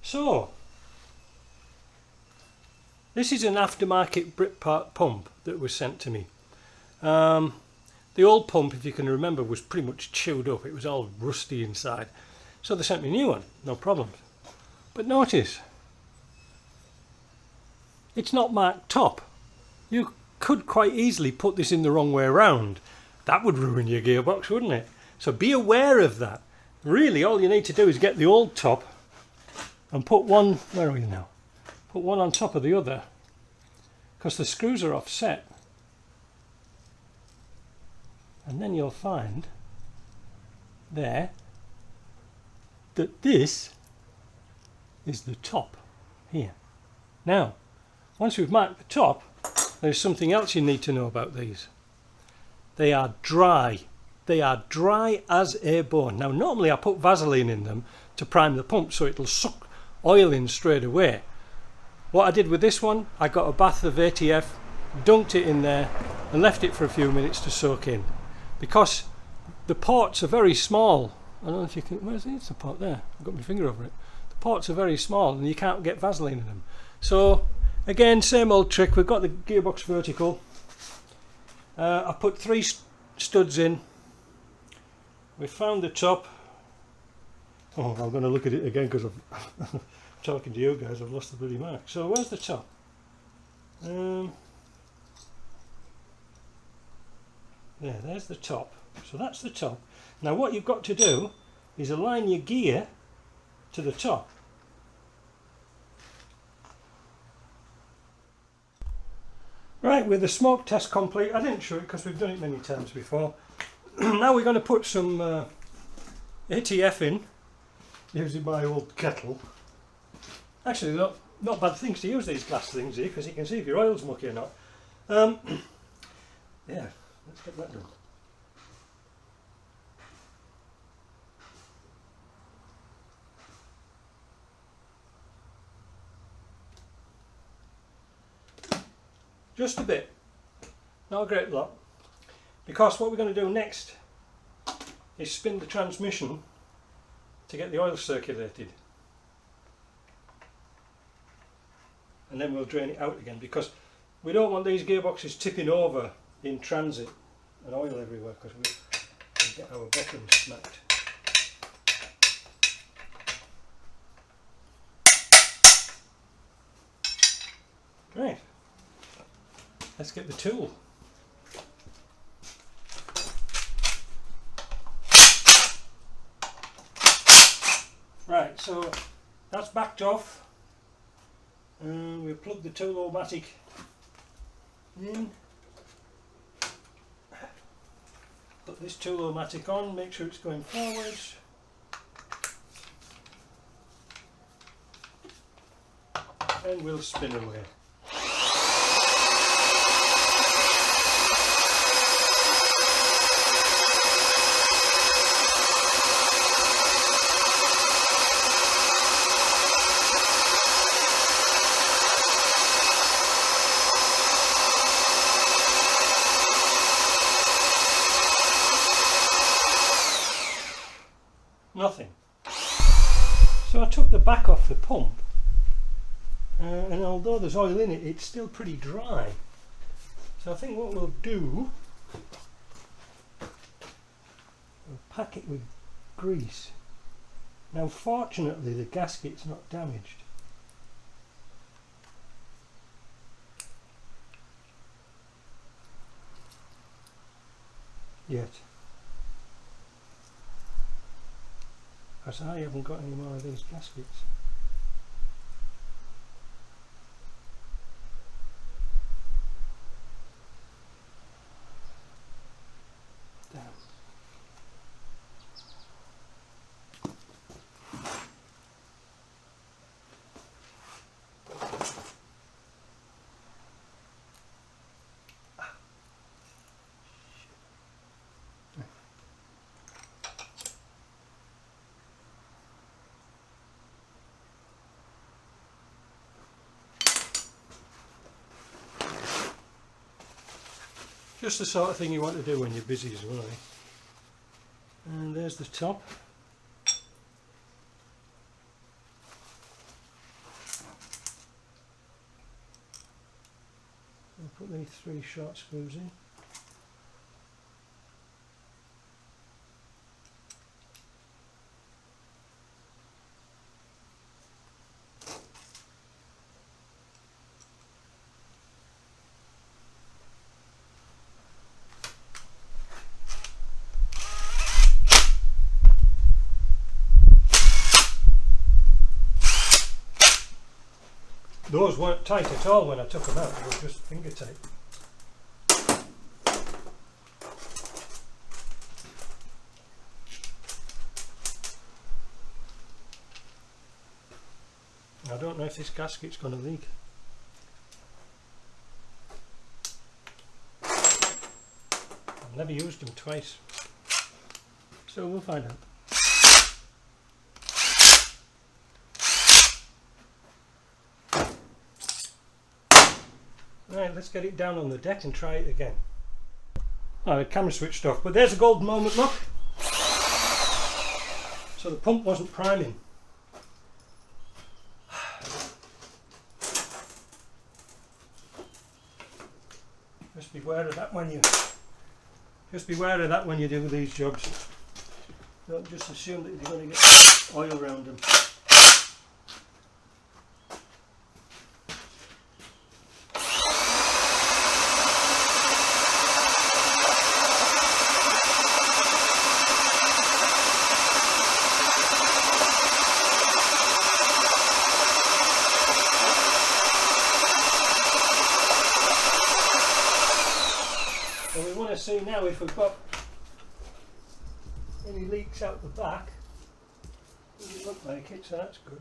So this is an aftermarket Britpart pump that was sent to me. The old pump, if you can remember, was pretty much chewed up. It was all rusty inside. So they sent me a new one, no problem. But notice, it's not marked top. You could quite easily put this in the wrong way around. That would ruin your gearbox, wouldn't it? So be aware of that. Really, all you need to do is get the old top and put one, where are we now? Put one on top of the other, because the screws are offset. And then you'll find there that this is the top here. Now, once we've marked the top, there's something else you need to know about these. They are dry. They are dry as a bone. Now, normally I put Vaseline in them to prime the pump so it'll suck oil in straight away. What I did with this one, I got a bath of ATF, dunked it in there and left it for a few minutes to soak in. Because the ports are very small. I don't know if you can, where's it? It's the port there. I've got my finger over it. The ports are very small and you can't get Vaseline in them. So again, same old trick. We've got the gearbox vertical. I put 3 studs in. We found the top. Oh, I'm going to look at it again because I'm talking to you guys. I've lost the bloody mark. So where's the top? There's the top. So that's the top. Now what you've got to do is align your gear to the top. Right, with the smoke test complete, I didn't show it because we've done it many times before. Now we're going to put some ATF in, using my old kettle. Actually, not bad things to use, these glass things here, because you can see if your oil's mucky or not. Yeah, let's get that done. Just a bit, not a great lot, because what we're going to do next is spin the transmission to get the oil circulated, and then we'll drain it out again, because we don't want these gearboxes tipping over in transit and oil everywhere, because we'll get our bottoms smacked. Right. Let's get the tool. Right, so that's backed off. We'll plug the tool-o-matic in. Put this tool-o-matic on, make sure it's going forwards. And we'll spin away. Nothing. So I took the back off the pump, and although there's oil in it, it's still pretty dry. So I think what we'll do, we'll pack it with grease. Now fortunately the gasket's not damaged. Yet. Because I haven't got any more of these gaskets. Damn. Just the sort of thing you want to do when you're busy as well. And there's the top. put these 3 short screws in. Those weren't tight at all when I took them out, they were just finger tight. I don't know if this gasket's going to leak. I've never used them twice, so we'll find out. Right, let's get it down on the deck and try it again. Oh, the camera switched off, but there's a golden moment, look! So the pump wasn't priming. Just beware of that when you do these jobs. Don't just assume that you're going to get oil around them. And we want to see now if we've got any leaks out the back. Doesn't look like it, so that's good.